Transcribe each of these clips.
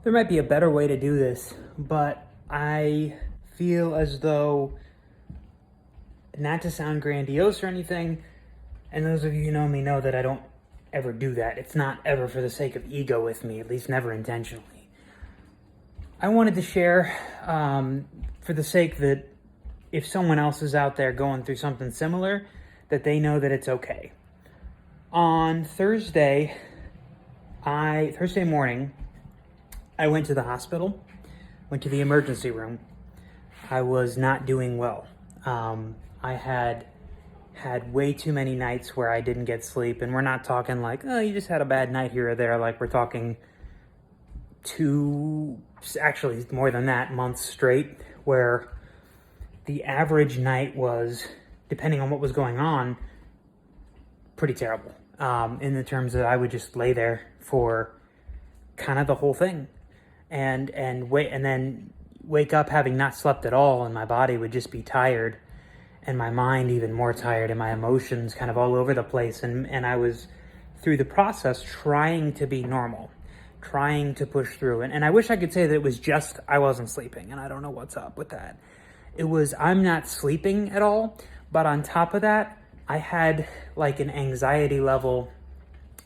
There might be a better way to do this, but I feel as though, not to sound grandiose or anything, and those of you who know me know that I don't ever do that. It's not ever for the sake of ego with me, at least never intentionally. I wanted to share for the sake that if someone else is out there going through something similar, that they know that it's okay. On Thursday morning, I went to the hospital, went to the emergency room. I was not doing well. I had way too many nights where I didn't get sleep, and we're not talking like, oh, you just had a bad night here or there. Like, we're talking actually more than that, months straight, where the average night was, depending on what was going on, pretty terrible. In the terms that I would just lay there for kind of the whole thing, and then wake up having not slept at all, and my body would just be tired, and my mind even more tired, and my emotions kind of all over the place. And I was through the process trying to be normal, trying to push through. And I wish I could say that it was just I wasn't sleeping, and I don't know what's up with that. It was I'm not sleeping at all, but on top of that, I had like an anxiety level,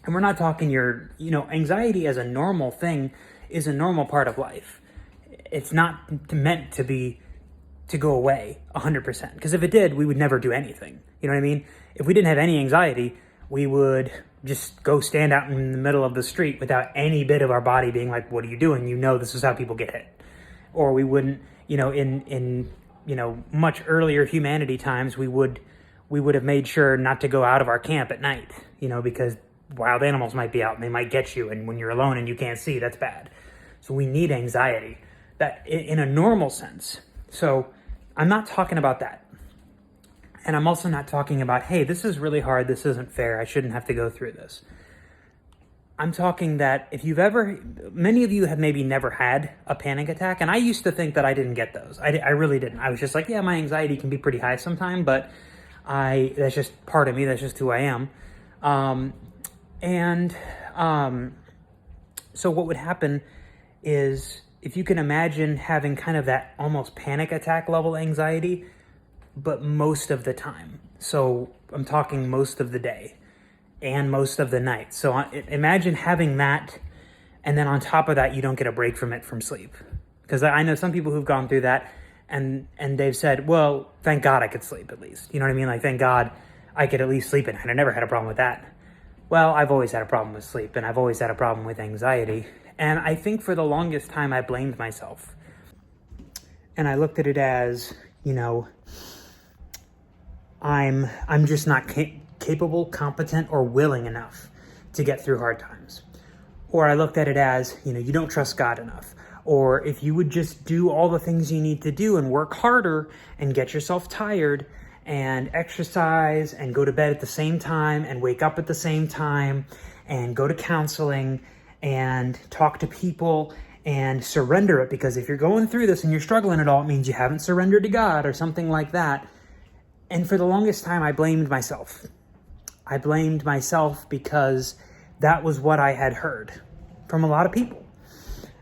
and we're not talking anxiety as a normal thing is a normal part of life. It's not meant to go away 100%, because if it did, we would never do anything. You know what I mean? If we didn't have any anxiety, we would just go stand out in the middle of the street without any bit of our body being like, what are you doing? This is how people get hit. Or we wouldn't, in much earlier humanity times, we would have made sure not to go out of our camp at night, because wild animals might be out and they might get you. And when you're alone and you can't see, that's bad. So we need anxiety that in a normal sense. So I'm not talking about that. And I'm also not talking about, hey, this is really hard. This isn't fair. I shouldn't have to go through this. I'm talking that many of you have maybe never had a panic attack. And I used to think that I didn't get those. I really didn't. I was just like, yeah, my anxiety can be pretty high sometime, but that's just part of me. That's just who I am. So what would happen is, if you can imagine having kind of that almost panic attack level anxiety, but most of the time. So I'm talking most of the day and most of the night. So imagine having that, and then on top of that, you don't get a break from it from sleep. Because I know some people who've gone through that, and they've said, well, thank God I could sleep at least. You know what I mean? Like, thank God I could at least sleep at night. I never had a problem with that. Well, I've always had a problem with sleep, and I've always had a problem with anxiety. And I think for the longest time, I blamed myself. And I looked at it as, I'm just not capable, competent, or willing enough to get through hard times. Or I looked at it as, you don't trust God enough. Or if you would just do all the things you need to do and work harder and get yourself tired and exercise and go to bed at the same time and wake up at the same time and go to counseling and talk to people and surrender it, because if you're going through this and you're struggling at all, it means you haven't surrendered to God or something like that. And for the longest time, I blamed myself. I blamed myself because that was what I had heard from a lot of people.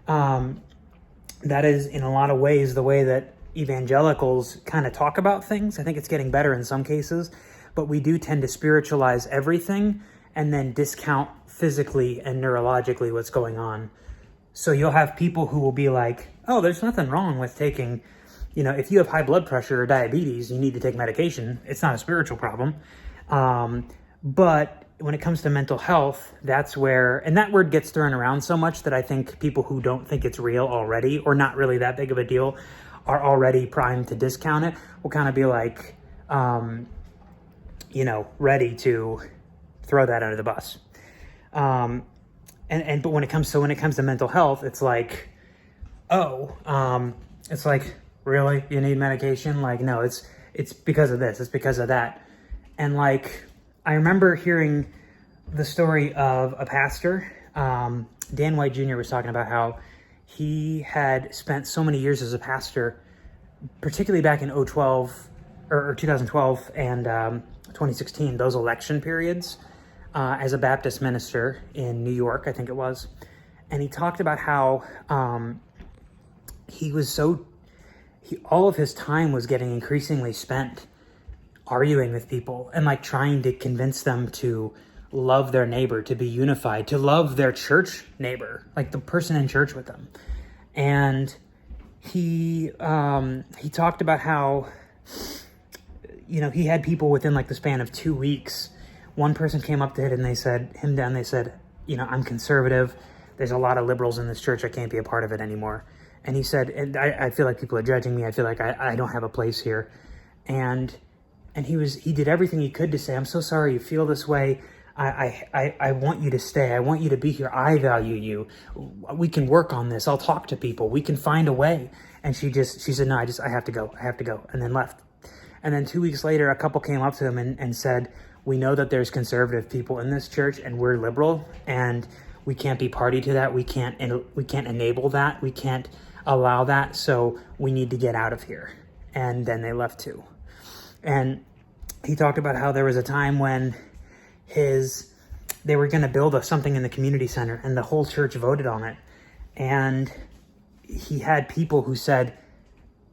That is, in a lot of ways, the way that evangelicals kind of talk about things. I think it's getting better in some cases, but we do tend to spiritualize everything and then discount physically and neurologically what's going on. So you'll have people who will be like, oh, there's nothing wrong with taking, if you have high blood pressure or diabetes, you need to take medication. It's not a spiritual problem. But when it comes to mental health, that's where, and that word gets thrown around so much that I think people who don't think it's real already, or not really that big of a deal, are already primed to discount it, will kind of be like, ready to throw that under the bus. But when it comes to mental health, it's like, it's like, really, you need medication? Like, no, it's because of this, it's because of that. And like, I remember hearing the story of a pastor. Dan White Jr. was talking about how he had spent so many years as a pastor, particularly back in 2012 and 2016, those election periods, as a Baptist minister in New York, I think it was. And he talked about how all of his time was getting increasingly spent arguing with people and like trying to convince them to love their neighbor, to be unified, to love their church neighbor, like the person in church with them. And he talked about how, he had people within like the span of 2 weeks. One person came up to him and they said, I'm conservative. There's a lot of liberals in this church. I can't be a part of it anymore. And he said, and I feel like people are judging me. I feel like I don't have a place here. And he did everything he could to say, I'm so sorry you feel this way. I want you to stay. I want you to be here. I value you. We can work on this. I'll talk to people. We can find a way. And she said, no, I have to go. I have to go. And then left. And then 2 weeks later, a couple came up to him and said, we know that there's conservative people in this church and we're liberal and we can't be party to that. We can't enable that. We can't allow that. So we need to get out of here. And then they left too. And he talked about how there was a time when they were going to build something in the community center and the whole church voted on it. And he had people who said,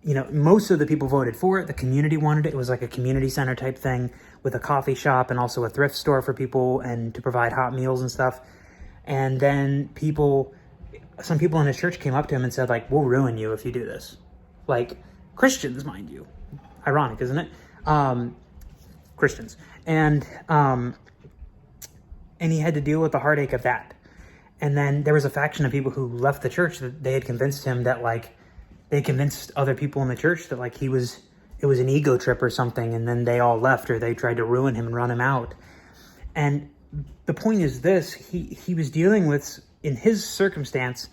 most of the people voted for it. The community wanted it. It was like a community center type thing with a coffee shop and also a thrift store for people and to provide hot meals and stuff. And then some people in his church came up to him and said, like, we'll ruin you if you do this. Like, Christians, mind you. Ironic, isn't it? Christians. And he had to deal with the heartache of that. And then there was a faction of people who left the church that they had convinced him that, like, they convinced other people in the church that, like, it was an ego trip or something, and then they all left, or they tried to ruin him and run him out. And the point is this, he was dealing with, in his circumstance,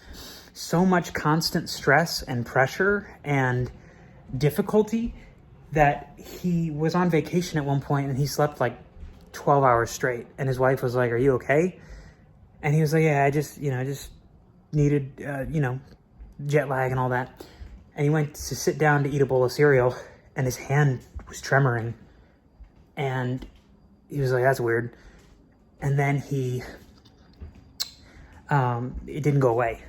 so much constant stress and pressure and difficulty that he was on vacation at one point and he slept like 12 hours straight. And his wife was like, are you okay? And he was like, yeah, I just needed, jet lag and all that. And he went to sit down to eat a bowl of cereal and his hand was tremoring. And he was like, that's weird. And then it didn't go away.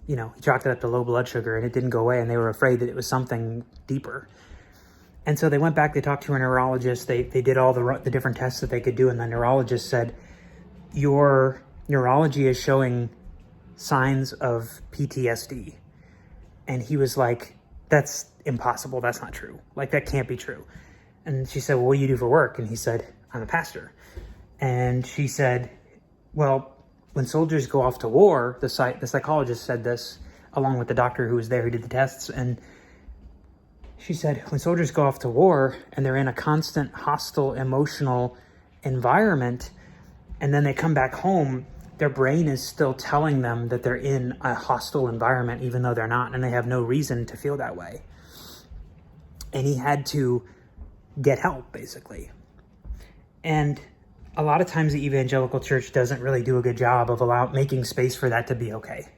He chalked it up to low blood sugar and it didn't go away. And they were afraid that it was something deeper. And so they went back, they talked to a neurologist. They did all the different tests that they could do. And the neurologist said, your neurology is showing signs of PTSD. And he was like, that's impossible. That's not true. Like, that can't be true. And she said, well, what do you do for work? And he said, I'm a pastor. And she said, well, when soldiers go off to war, the psychologist said this, along with the doctor who was there who did the tests. And she said, when soldiers go off to war and they're in a constant hostile emotional environment, and then they come back home, their brain is still telling them that they're in a hostile environment, even though they're not, and they have no reason to feel that way. And he had to get help, basically. And a lot of times the evangelical church doesn't really do a good job of making space for that to be okay.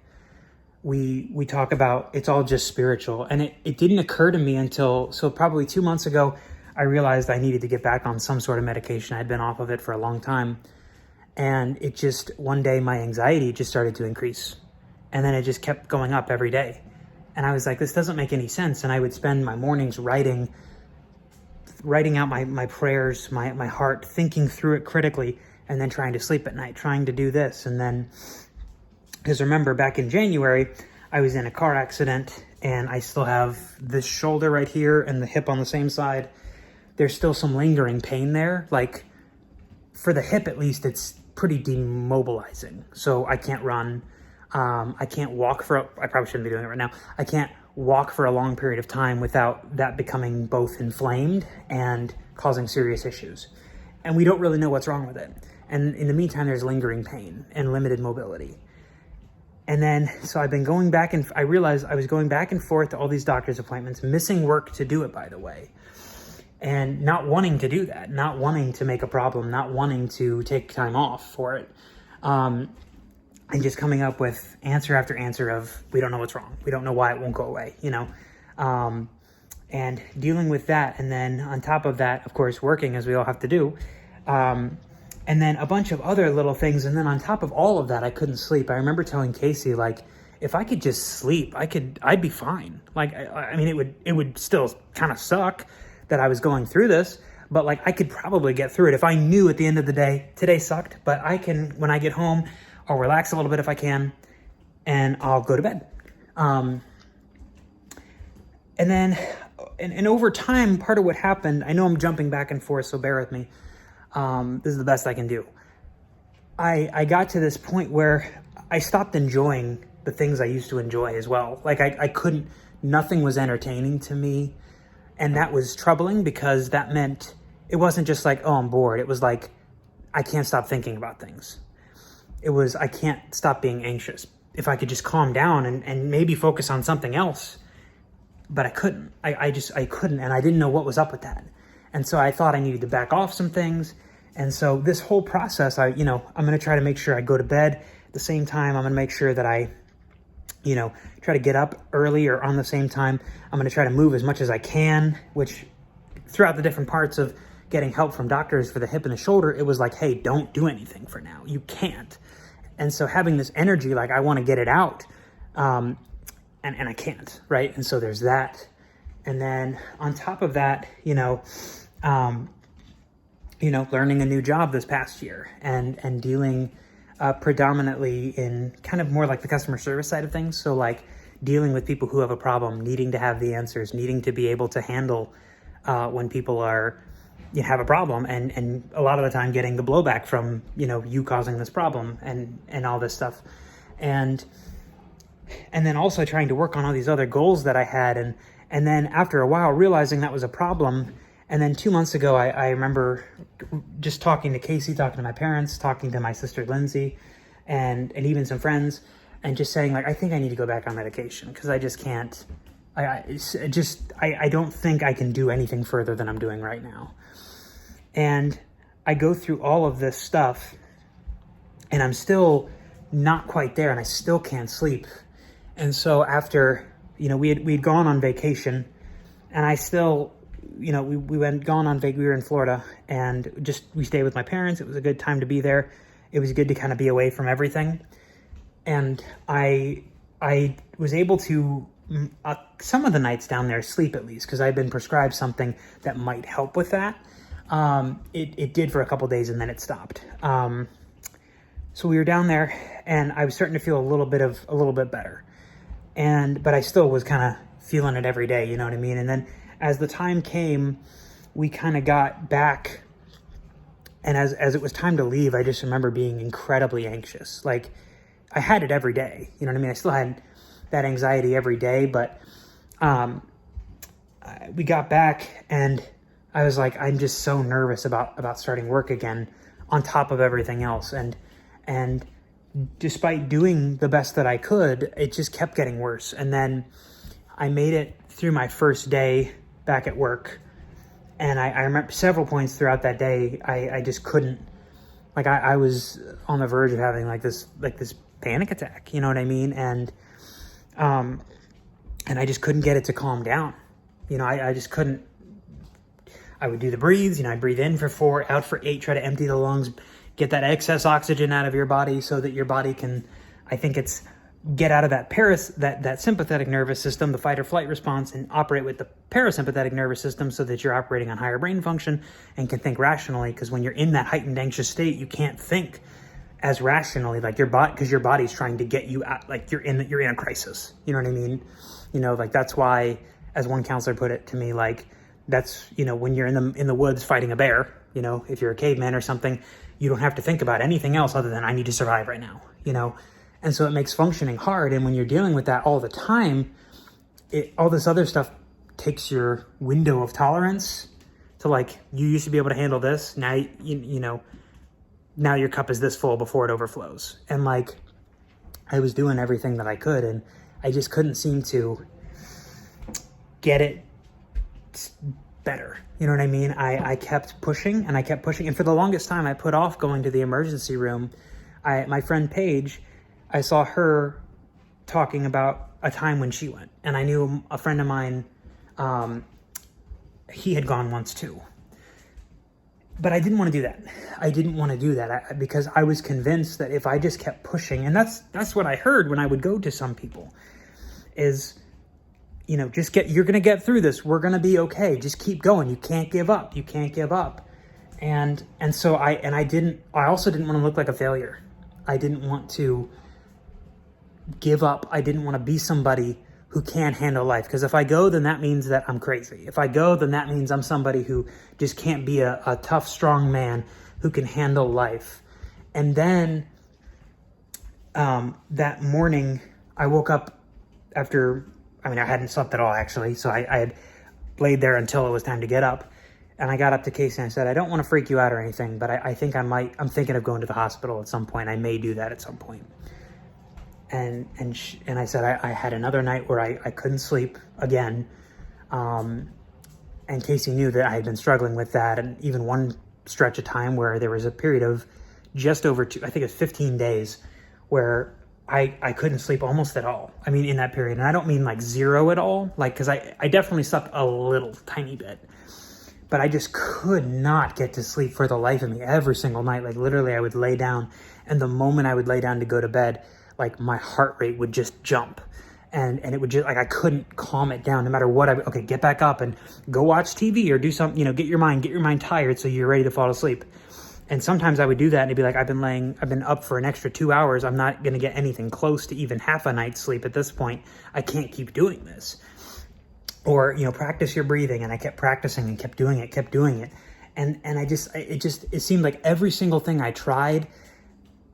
We talk about it's all just spiritual. And it didn't occur to me until probably 2 months ago, I realized I needed to get back on some sort of medication. I'd been off of it for a long time. And one day my anxiety just started to increase. And then it just kept going up every day. And I was like, this doesn't make any sense. And I would spend my mornings writing out my prayers, my heart, thinking through it critically, and then trying to sleep at night, trying to do this. And then, because remember, back in January, I was in a car accident, and I still have this shoulder right here and the hip on the same side. There's still some lingering pain there. Like, for the hip, at least, it's pretty demobilizing. So I can't run. I can't walk I probably shouldn't be doing it right now. I can't walk for a long period of time without that becoming both inflamed and causing serious issues. And we don't really know what's wrong with it. And in the meantime, there's lingering pain and limited mobility. And then, so I've been going back and I realized I was going back and forth to all these doctor's appointments, missing work to do it, by the way. And not wanting to do that, not wanting to make a problem, not wanting to take time off for it. And just coming up with answer after answer of, we don't know what's wrong. We don't know why it won't go away, and dealing with that. And then on top of that, of course, working as we all have to do. And and then a bunch of other little things. And then on top of all of that, I couldn't sleep. I remember telling Casey, like, if I could just sleep, I'd be fine. Like, I mean, it would still kind of suck that I was going through this, but like, I could probably get through it if I knew at the end of the day, today sucked, but I can, when I get home, I'll relax a little bit if I can, and I'll go to bed. And then, and over time, part of what happened, I know I'm jumping back and forth, so bear with me. This is the best I can do. I got to this point where I stopped enjoying the things I used to enjoy as well. Like I couldn't, nothing was entertaining to me. And that was troubling because that meant it wasn't just like, oh, I'm bored. It was like, I can't stop thinking about things. It was, I can't stop being anxious. If I could just calm down and maybe focus on something else, but I couldn't. I couldn't, and I didn't know what was up with that. And so I thought I needed to back off some things. And so this whole process, I'm going to try to make sure I go to bed at the same time. I'm going to make sure that I, try to get up early or on the same time. I'm going to try to move as much as I can, which throughout the different parts of getting help from doctors for the hip and the shoulder, it was like, hey, don't do anything for now. You can't. And so having this energy, like I want to get it out, and I can't, right? And so there's that. And then on top of that, learning a new job this past year and dealing predominantly in kind of more like the customer service side of things. So like dealing with people who have a problem, needing to have the answers, needing to be able to handle when people have a problem, and a lot of the time getting the blowback from, you causing this problem and all this stuff. And then also trying to work on all these other goals that I had. And then after a while realizing that was a problem. And then 2 months ago, I remember just talking to Casey, talking to my parents, talking to my sister Lindsay, and even some friends, and just saying, like, I think I need to go back on medication because I just can't. I don't think I can do anything further than I'm doing right now. And I go through all of this stuff, and I'm still not quite there, and I still can't sleep. And so after, we'd gone on vacation, and I still. We were in Florida, and we stayed with my parents. It was a good time to be there. It was good to kind of be away from everything. And I was able to, some of the nights down there, sleep at least, because I'd been prescribed something that might help with that. It did for a couple days, and then it stopped. So we were down there, and I was starting to feel a little bit better. But I still was kind of feeling it every day, you know what I mean? And then as the time came, we kind of got back, and as it was time to leave, I just remember being incredibly anxious. Like, I had it every day, you know what I mean? I still had that anxiety every day, but we got back, and I was like, I'm just so nervous about starting work again on top of everything else. And despite doing the best that I could, it just kept getting worse. And then I made it through my first day back at work, and I remember several points throughout that day I just couldn't, like I was on the verge of having like this panic attack, you know what I mean? And I just couldn't get it to calm down. I just couldn't. I would do the breathes, I'd breathe in for 4, out for 8, try to empty the lungs, get that excess oxygen out of your body so that your body can, I think it's, get out of that sympathetic nervous system, the fight or flight response, and operate with the parasympathetic nervous system so that you're operating on higher brain function and can think rationally. Because when you're in that heightened anxious state, you can't think as rationally, like because your body's trying to get you out, like you're in a crisis. You know what I mean? Like that's why, as one counselor put it to me, like that's, when you're in the woods fighting a bear, if you're a caveman or something, you don't have to think about anything else other than I need to survive right now, And so it makes functioning hard. And when you're dealing with that all the time, all this other stuff takes your window of tolerance to, like, you used to be able to handle this. Now, now your cup is this full before it overflows. And like, I was doing everything that I could, and I just couldn't seem to get it better. You know what I mean? I kept pushing and I kept pushing. And for the longest time, I put off going to the emergency room. My friend Paige, I saw her talking about a time when she went, and I knew a friend of mine, he had gone once too. But I didn't want to do that. I didn't want to do that because I was convinced that if I just kept pushing, and that's what I heard when I would go to some people, is, you're going to get through this. We're going to be okay. Just keep going. You can't give up. You can't give up. And so I also didn't want to look like a failure. I didn't want to give up. I didn't want to be somebody who can't handle life. Because if I go, then that means that I'm crazy. If I go, then that means I'm somebody who just can't be a tough, strong man who can handle life. And then that morning, I woke up after, I hadn't slept at all, actually. So I had laid there until it was time to get up. And I got up to Casey and I said, I don't want to freak you out or anything, but I think I'm thinking of going to the hospital at some point. I may do that at some point. And I said, I had another night where I couldn't sleep again. And Casey knew that I had been struggling with that. And even one stretch of time where there was a period of just over 15 days where I couldn't sleep almost at all. In that period. And I don't mean like zero at all, because I definitely slept a little tiny bit. But I just could not get to sleep for the life of me every single night. Like literally I would lay down, and the moment I would lay down to go to bed, like my heart rate would just jump, and it would just, like, I couldn't calm it down no matter what. Okay, get back up and go watch TV or do something, get your mind tired so you're ready to fall asleep. And sometimes I would do that and it'd be like, I've been up for an extra 2 hours. I'm not going to get anything close to even half a night's sleep at this point. I can't keep doing this. Or, practice your breathing. And I kept practicing and kept doing it. And it seemed like every single thing I tried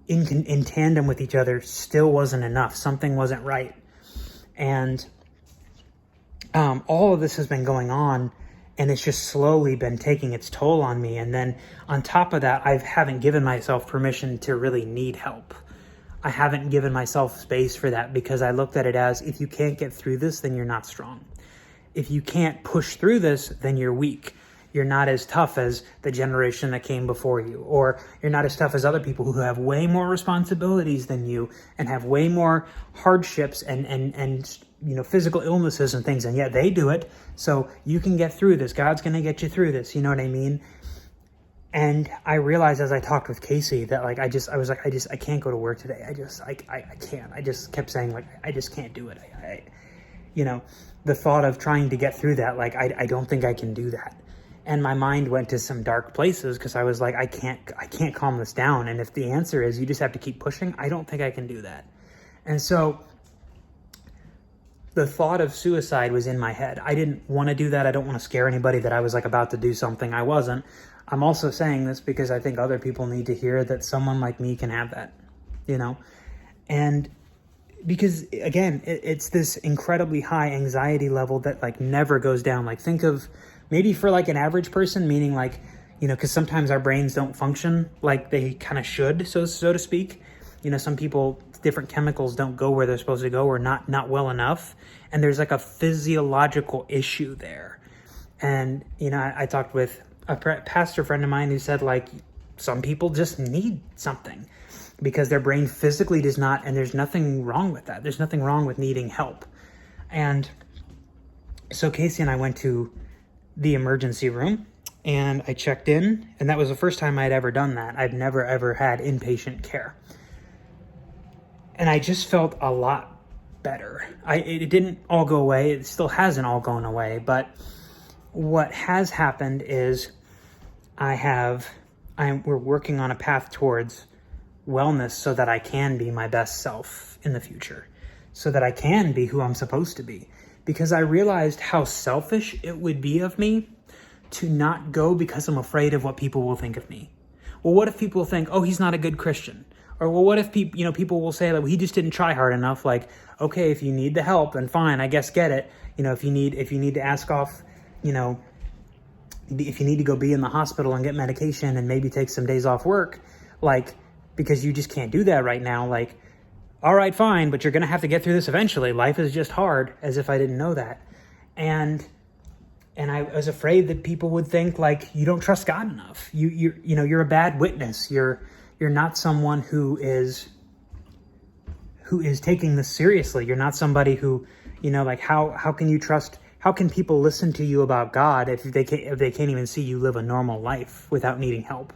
in tandem with each other still wasn't enough. Something wasn't right. And all of this has been going on, and it's just slowly been taking its toll on me. And then on top of that, I haven't given myself permission to really need help. I haven't given myself space for that, because I looked at it as, if you can't get through this, then you're not strong. If you can't push through this, then you're weak. You're not as tough as the generation that came before you, or you're not as tough as other people who have way more responsibilities than you and have way more hardships and physical illnesses and things, and yet they do it. So you can get through this. God's going to get you through this. You know what I mean? And I realized as I talked with Casey that I can't go to work today. I can't. I just kept saying I just can't do it. The thought of trying to get through that, I don't think I can do that. And my mind went to some dark places, because I was like, I can't calm this down. And if the answer is you just have to keep pushing, I don't think I can do that. And so the thought of suicide was in my head. I didn't want to do that. I don't want to scare anybody that I was about to do something. I wasn't. I'm also saying this because I think other people need to hear that someone like me can have that, and because again, it's this incredibly high anxiety level that never goes down. Think of maybe for an average person, meaning because sometimes our brains don't function like they kind of should, so to speak. Some people, different chemicals don't go where they're supposed to go, or not well enough. And there's a physiological issue there. And, I talked with a pastor friend of mine who said some people just need something because their brain physically does not, and there's nothing wrong with that. There's nothing wrong with needing help. And so Casey and I went to the emergency room and I checked in, and that was the first time I had ever done that. I'd never ever had inpatient care. And I just felt a lot better. It didn't all go away. It still hasn't all gone away. But what has happened is we're working on a path towards wellness so that I can be my best self in the future, so that I can be who I'm supposed to be. Because I realized how selfish it would be of me to not go because I'm afraid of what people will think of me. Well, what if people think, oh, he's not a good Christian? Or well, what if people will say he just didn't try hard enough? Okay, if you need the help, then fine, I guess get it. If you need to ask off, if you need to go be in the hospital and get medication and maybe take some days off work, because you just can't do that right now, all right, fine, but you're going to have to get through this eventually. Life is just hard, as if I didn't know that. And I was afraid that people would think you don't trust God enough. You're a bad witness. You're not someone who is taking this seriously. You're not somebody who, how can you trust How can people listen to you about God if they can't even see you live a normal life without needing help?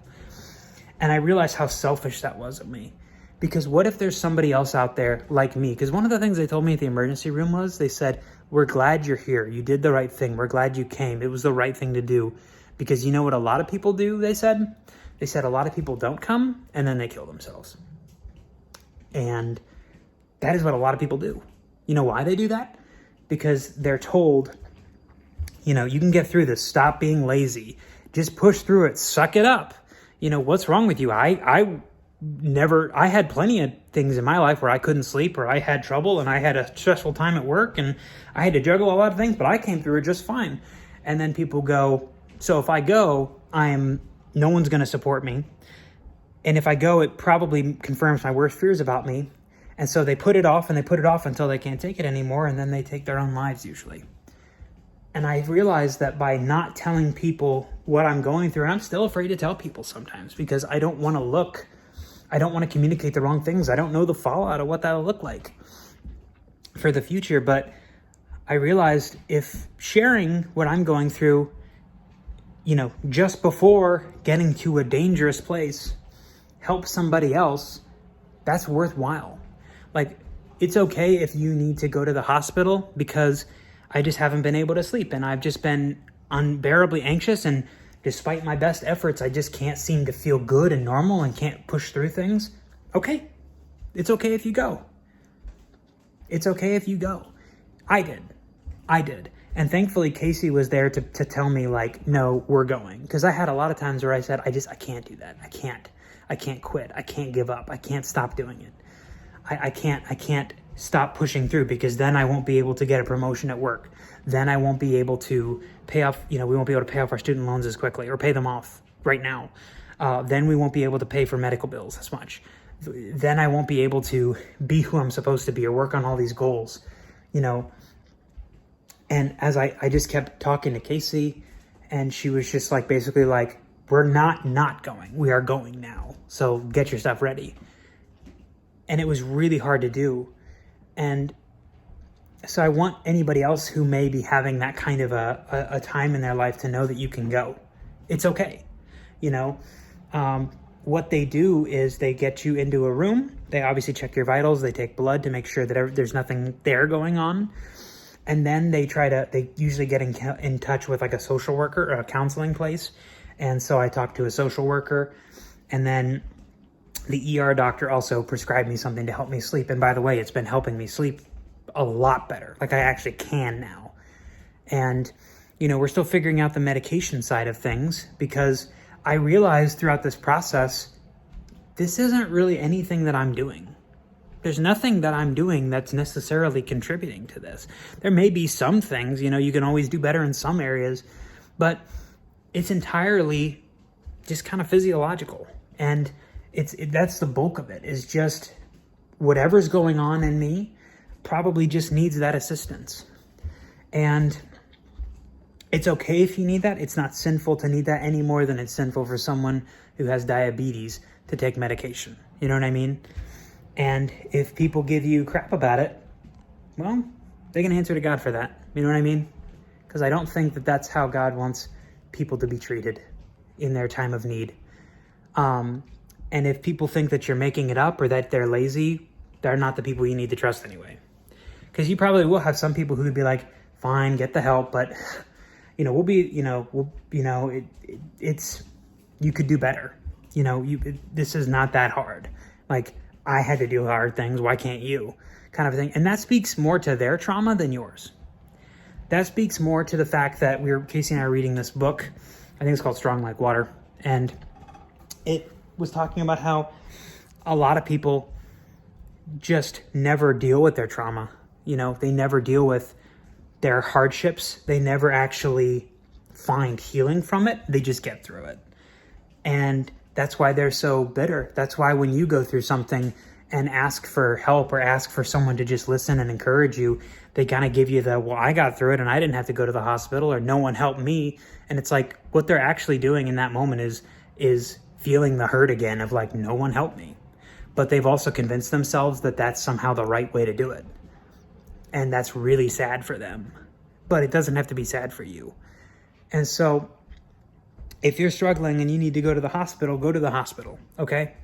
And I realized how selfish that was of me. Because what if there's somebody else out there like me? Because one of the things they told me at the emergency room was, they said, we're glad you're here. You did the right thing. We're glad you came. It was the right thing to do. Because you know what a lot of people do, they said? They said a lot of people don't come and then they kill themselves. And that is what a lot of people do. You know why they do that? Because they're told, you can get through this. Stop being lazy. Just push through it. Suck it up. What's wrong with you? I had plenty of things in my life where I couldn't sleep, or I had trouble, and I had a stressful time at work, and I had to juggle a lot of things, but I came through it just fine. And then people go, so if I go, no one's going to support me. And if I go, it probably confirms my worst fears about me. And so they put it off, and they put it off until they can't take it anymore, and then they take their own lives usually. And I realized that by not telling people what I'm going through, and I'm still afraid to tell people sometimes because I don't want to communicate the wrong things. I don't know the fallout of what that'll look like for the future. But I realized if sharing what I'm going through, just before getting to a dangerous place, helps somebody else, that's worthwhile. Like, it's okay if you need to go to the hospital because I just haven't been able to sleep and I've just been unbearably anxious, and despite my best efforts, I just can't seem to feel good and normal and can't push through things. Okay. It's okay if you go. It's okay if you go. I did. And thankfully, Casey was there to tell me, like, no, we're going. Because I had a lot of times where I said, I can't do that. I can't quit. I can't give up. I can't stop doing it. I can't stop pushing through, because then I won't be able to get a promotion at work. Then I won't be able to pay off, we won't be able to pay off our student loans as quickly or pay them off right now. Then we won't be able to pay for medical bills as much. Then I won't be able to be who I'm supposed to be or work on all these goals, And as I just kept talking to Casey, and she was just like, basically like, we're not going. We are going now. So get your stuff ready. And it was really hard to do. And so I want anybody else who may be having that kind of a time in their life to know that you can go. It's okay. What they do is they get you into a room. They obviously check your vitals. They take blood to make sure that there's nothing there going on. And then they usually get in touch with like a social worker or a counseling place. And so I talked to a social worker, and then the ER doctor also prescribed me something to help me sleep. And by the way, it's been helping me sleep a lot better. Like, I actually can now. And, we're still figuring out the medication side of things, because I realized throughout this process, this isn't really anything that I'm doing. There's nothing that I'm doing that's necessarily contributing to this. There may be some things, you can always do better in some areas, but it's entirely just kind of physiological. And that's the bulk of it, is just whatever's going on in me probably just needs that assistance. And it's okay if you need that. It's not sinful to need that any more than it's sinful for someone who has diabetes to take medication. You know what I mean? And if people give you crap about it, well, they can answer to God for that. You know what I mean? Because I don't think that that's how God wants people to be treated in their time of need. And if people think that you're making it up or that they're lazy, they're not the people you need to trust anyway. Because you probably will have some people who would be like, fine, get the help, but you could do better. This is not that hard. Like, I had to do hard things. Why can't you? Kind of thing. And that speaks more to their trauma than yours. That speaks more to the fact that Casey and I are reading this book. I think it's called Strong Like Water. And it was talking about how a lot of people just never deal with their trauma. They never deal with their hardships. They never actually find healing from it. They just get through it. And that's why they're so bitter. That's why when you go through something and ask for help or ask for someone to just listen and encourage you, they kind of give you well, I got through it and I didn't have to go to the hospital, or no one helped me. And it's like, what they're actually doing in that moment is feeling the hurt again of like, no one helped me. But they've also convinced themselves that that's somehow the right way to do it. And that's really sad for them, but it doesn't have to be sad for you. And so if you're struggling and you need to go to the hospital, go to the hospital, okay?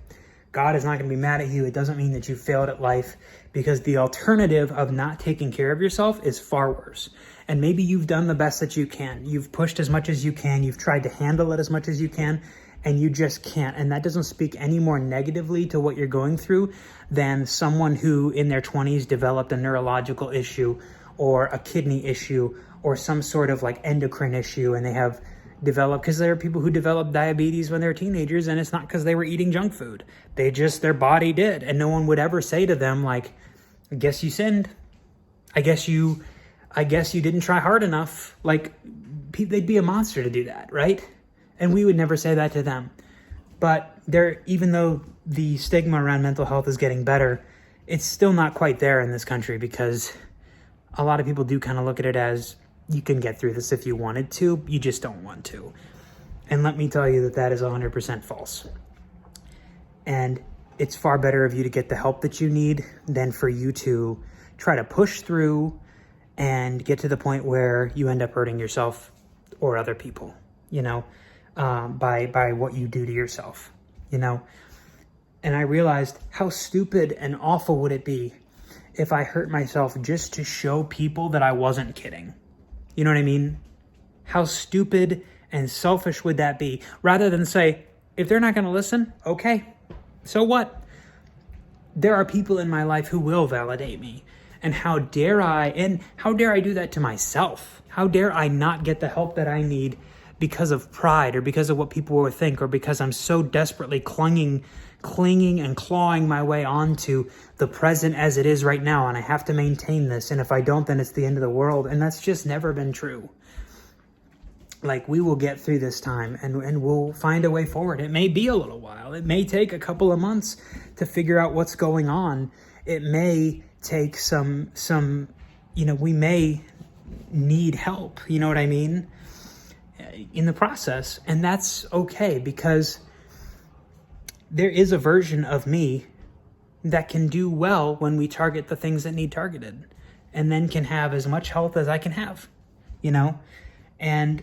God is not going to be mad at you. It doesn't mean that you failed at life, because the alternative of not taking care of yourself is far worse. And maybe you've done the best that you can. You've pushed as much as you can. You've tried to handle it as much as you can, and you just can't. And that doesn't speak any more negatively to what you're going through than someone who in their 20s developed a neurological issue or a kidney issue or some sort of like endocrine issue, and they have developed, because there are people who develop diabetes when they're teenagers, and it's not because they were eating junk food. Their body did. And no one would ever say to them, like, I guess you sinned. I guess you didn't try hard enough. Like, they'd be a monster to do that, right? And we would never say that to them. But even though the stigma around mental health is getting better, it's still not quite there in this country, because a lot of people do kind of look at it as, you can get through this if you wanted to, you just don't want to. And let me tell you that is 100% false. And it's far better of you to get the help that you need than for you to try to push through and get to the point where you end up hurting yourself or other people, by what you do to yourself, And I realized how stupid and awful would it be if I hurt myself just to show people that I wasn't kidding. You know what I mean? How stupid and selfish would that be? Rather than say, if they're not going to listen, okay, so what? There are people in my life who will validate me. And how dare I do that to myself? How dare I not get the help that I need because of pride or because of what people will think, or because I'm so desperately clinging and clawing my way onto the present as it is right now, and I have to maintain this, and if I don't, then it's the end of the world. And that's just never been true. Like, we will get through this time, and we'll find a way forward. It may be a little while. It may take a couple of months to figure out what's going on. It may take some we may need help, you know what I mean, in the process. And that's okay, because there is a version of me that can do well when we target the things that need targeted, and then can have as much health as I can have, And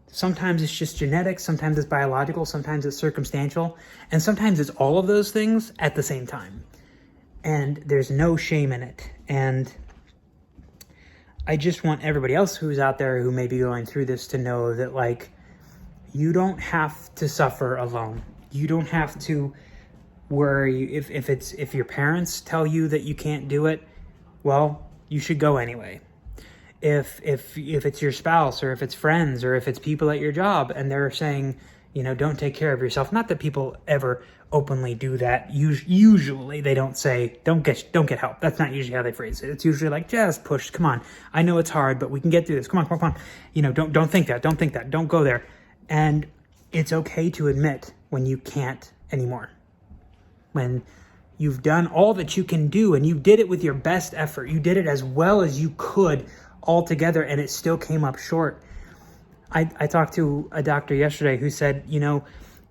sometimes it's just genetics, sometimes it's biological, sometimes it's circumstantial, and sometimes it's all of those things at the same time. And there's no shame in it. And I just want everybody else who's out there who may be going through this to know that, like, you don't have to suffer alone. You don't have to worry if your parents tell you that you can't do it. Well, you should go anyway. If it's your spouse, or if it's friends, or if it's people at your job, and they're saying, don't take care of yourself. Not that people ever openly do that. Usually they don't say, don't get help. That's not usually how they phrase it. It's usually like, just push. Come on. I know it's hard, but we can get through this. Come on. Don't think that. Don't think that. Don't go there. And it's okay to admit when you can't anymore. When you've done all that you can do, and you did it with your best effort. You did it as well as you could all together, and it still came up short. I talked to a doctor yesterday who said,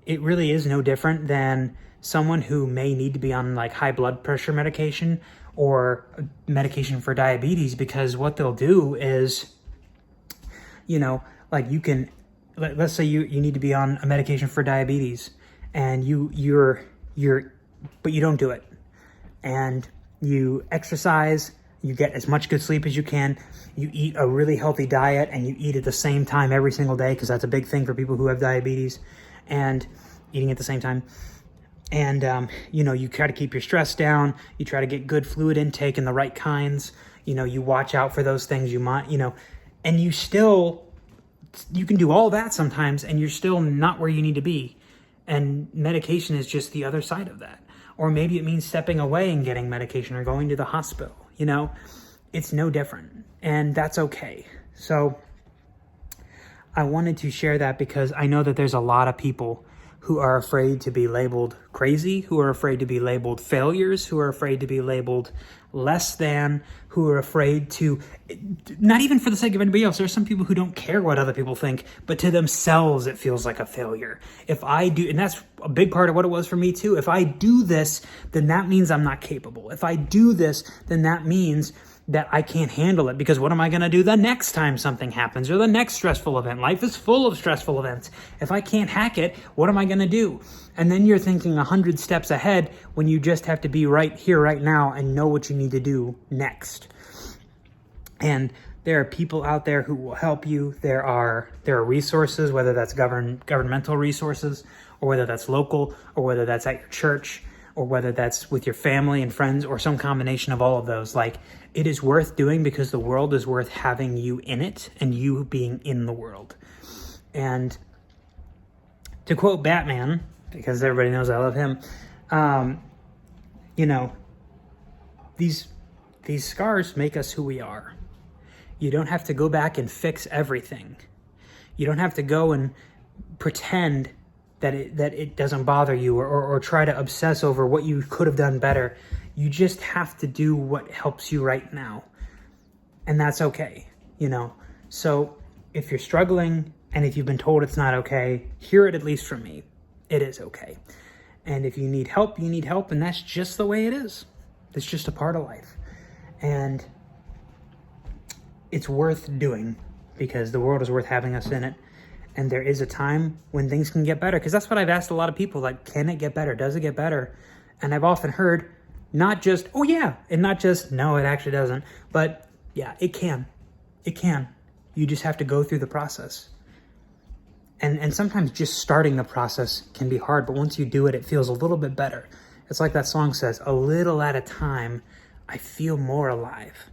it really is no different than someone who may need to be on like high blood pressure medication or medication for diabetes, because what they'll do is, like, you can, let's say you need to be on a medication for diabetes, and but you don't do it, and you exercise, you get as much good sleep as you can, you eat a really healthy diet, and you eat at the same time every single day, because that's a big thing for people who have diabetes, and eating at the same time. And, you try to keep your stress down, you try to get good fluid intake and the right kinds, you watch out for those things you might, and you can do all that sometimes, and you're still not where you need to be. And medication is just the other side of that. Or maybe it means stepping away and getting medication, or going to the hospital, it's no different, and that's okay. So I wanted to share that, because I know that there's a lot of people who are afraid to be labeled crazy, who are afraid to be labeled failures, who are afraid to be labeled less than, who are afraid to, not even for the sake of anybody else. There's some people who don't care what other people think, but to themselves it feels like a failure. If I do, and that's a big part of what it was for me too, if I do this, then that means I'm not capable. If I do this, then that means that I can't handle it, because what am I going to do the next time something happens, or the next stressful event? Life is full of stressful events. If I can't hack it, what am I going to do? And then you're thinking 100 steps ahead when you just have to be right here, right now, and know what you need to do next. And there are people out there who will help you. There are resources, whether that's governmental resources, or whether that's local, or whether that's at your church, or whether that's with your family and friends, or some combination of all of those. Like, it is worth doing, because the world is worth having you in it and you being in the world. And to quote Batman, because everybody knows I love him, these scars make us who we are. You don't have to go back and fix everything. You don't have to go and pretend that it doesn't bother you, or try to obsess over what you could have done better. You just have to do what helps you right now. And that's okay, So if you're struggling, and if you've been told it's not okay, hear it at least from me. It is okay. And if you need help, you need help, and that's just the way it is. It's just a part of life. And it's worth doing, because the world is worth having us in it. And there is a time when things can get better, because that's what I've asked a lot of people, like, can it get better? Does it get better? And I've often heard not just, oh yeah, and not just, no, it actually doesn't. But yeah, it can. It can. You just have to go through the process. And sometimes just starting the process can be hard, but once you do it, it feels a little bit better. It's like that song says, a little at a time, I feel more alive.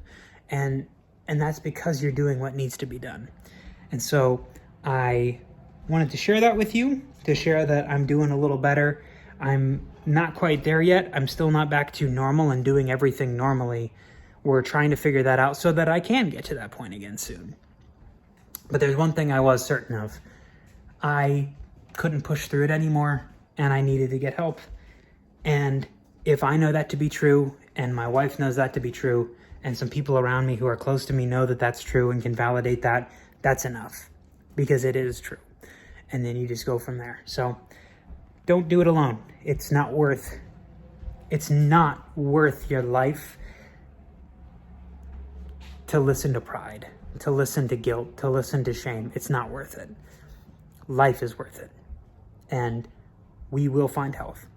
And that's because you're doing what needs to be done. And so I wanted to share that with you, to share that I'm doing a little better. I'm not quite there yet. I'm still not back to normal and doing everything normally. We're trying to figure that out so that I can get to that point again soon. But there's one thing I was certain of. I couldn't push through it anymore, and I needed to get help. And if I know that to be true, and my wife knows that to be true, and some people around me who are close to me know that that's true and can validate that, that's enough, because it is true. And then you just go from there. So don't do it alone. It's not worth your life to listen to pride, to listen to guilt, to listen to shame. It's not worth it. Life is worth it. And we will find health.